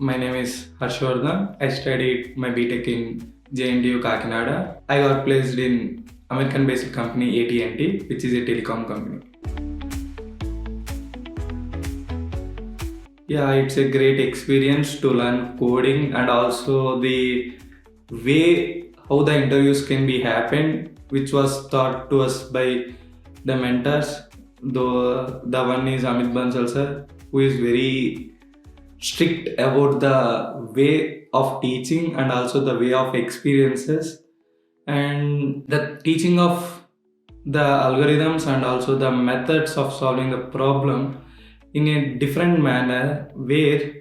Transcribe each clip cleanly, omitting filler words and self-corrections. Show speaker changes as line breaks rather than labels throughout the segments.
My name is Harsha. I studied my BTech in 𝗟𝗲 Kakinada. I got placed in American-based company AT&T, which is a telecom company. Yeah, it's a great experience to learn coding and also the way how the interviews can be happened, which was taught to us by the mentors. The one is 𝗍𝗲𝗃𝗍𝗹 sir, who is very strict about the way of teaching and also the way of experiences, and the teaching of the algorithms and also the methods of solving the problem in a different manner, where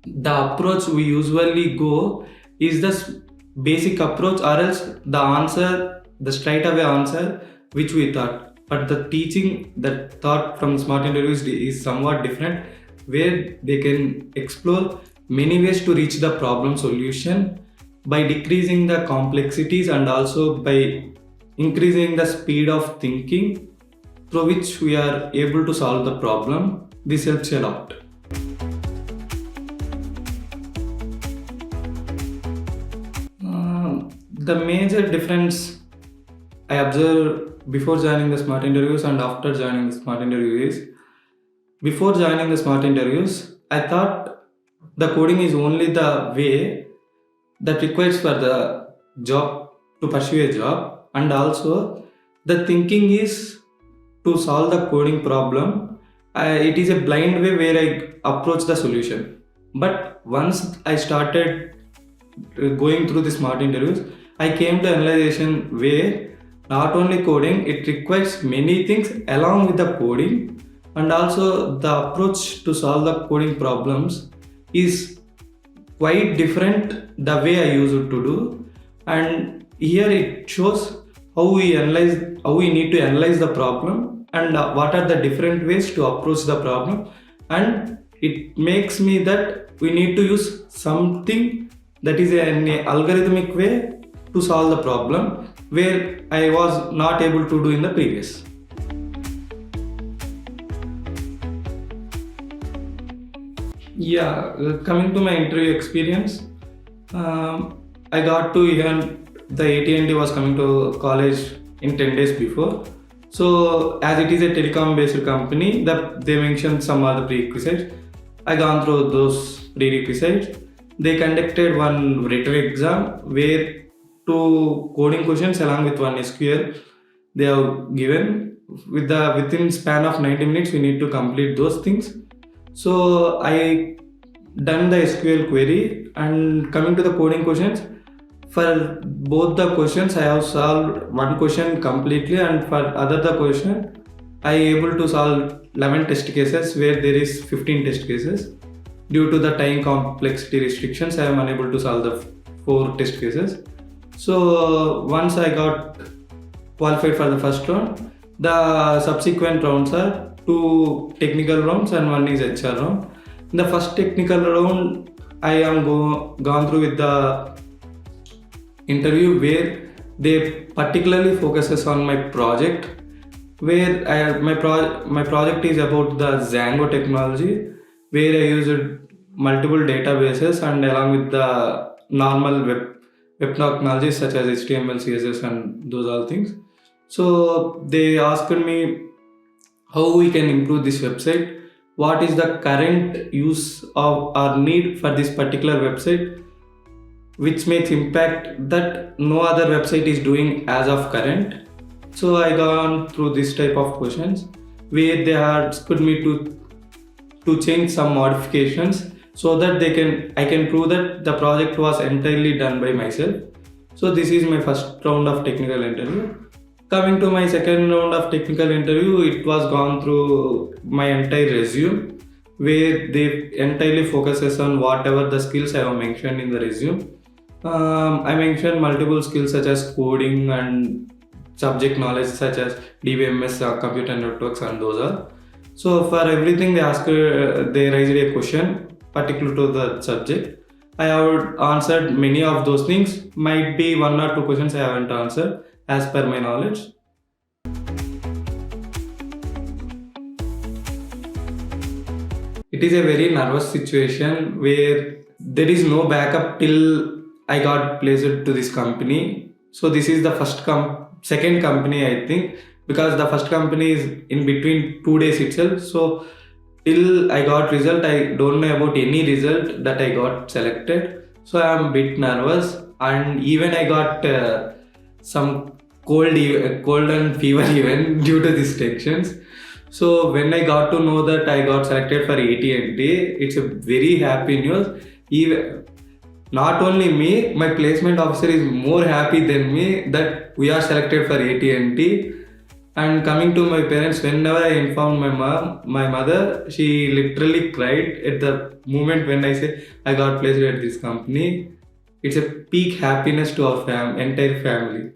the approach we usually go is the basic approach or else the answer, the straight away answer which we thought, but the teaching that thought from SmartInterviews is somewhat different, where they can explore many ways to reach the problem solution by decreasing the complexities and also by increasing the speed of thinking through which we are able to solve the problem. This helps a lot. The major difference I observed before joining the SmartInterviews and after joining the SmartInterviews is, before joining the SmartInterviews, I thought the coding is only the way that requires for the job to pursue a job, and also the thinking is to solve the coding problem. It is a blind way where I approach the solution. But once I started going through the SmartInterviews, I came to realization where not only coding, it requires many things along with the coding, and also the approach to solve the coding problems is quite different the way I used to do. And here it shows how we need to analyze the problem and what are the different ways to approach the problem, and it makes me that we need to use something that is an algorithmic way to solve the problem, where I was not able to do in the previous. Yeah, coming to my interview experience, I got to hear the AT&T was coming to college in 10 days before. So as it is a telecom based company, they mentioned some other prerequisites. I gone through those prerequisites. They conducted one written exam where 2 coding questions along with 1 SQL they have given. Within span of 90 minutes we need to complete those things. So I done the SQL query, and coming to the coding questions, for both the questions I have solved 1 question completely, and for the question I able to solve 11 test cases where there is 15 test cases. Due to the time complexity restrictions, I am unable to solve the 4 test cases. So once I got qualified for the first round, the subsequent rounds are 2 technical rounds and 1 is HR round. In the first technical round, I am gone through with the interview where they particularly focuses on my project, where my project is about the 𝗟𝐿 technology, where I used multiple databases and along with the normal web technologies such as HTML, CSS and those all things. So they asked me how we can improve this website, what is the current use of or need for this particular website, which makes impact that no other website is doing as of current. So I gone through this type of questions where they asked me to change some modifications so that I can prove that the project was entirely done by myself. So this is my first round of technical interview. Coming to my second round of technical interview, it was gone through my entire resume, where they entirely focuses on whatever the skills I have mentioned in the resume. I mentioned multiple skills such as coding and subject knowledge such as DBMS, computer networks and those are. So for everything they raised a question particular to the subject. I have answered many of those things. Might be 1 or 2 questions I haven't answered as per my knowledge. It is a very nervous situation where there is no backup till I got placed to this company. So this is the second company, I think, because the first company is in between 2 days itself. So till I got result, I don't know about any result that I got selected. So I am a bit nervous, and even I got some cold and fever even due to these tensions. So when I got to know that I got selected for AT&T, it's a very happy news. Even not only me, my placement officer is more happy than me that we are selected for AT&T. And coming to my parents, whenever I informed my mother, she literally cried at the moment when I say I got placed at this company. It's a peak happiness to our entire family.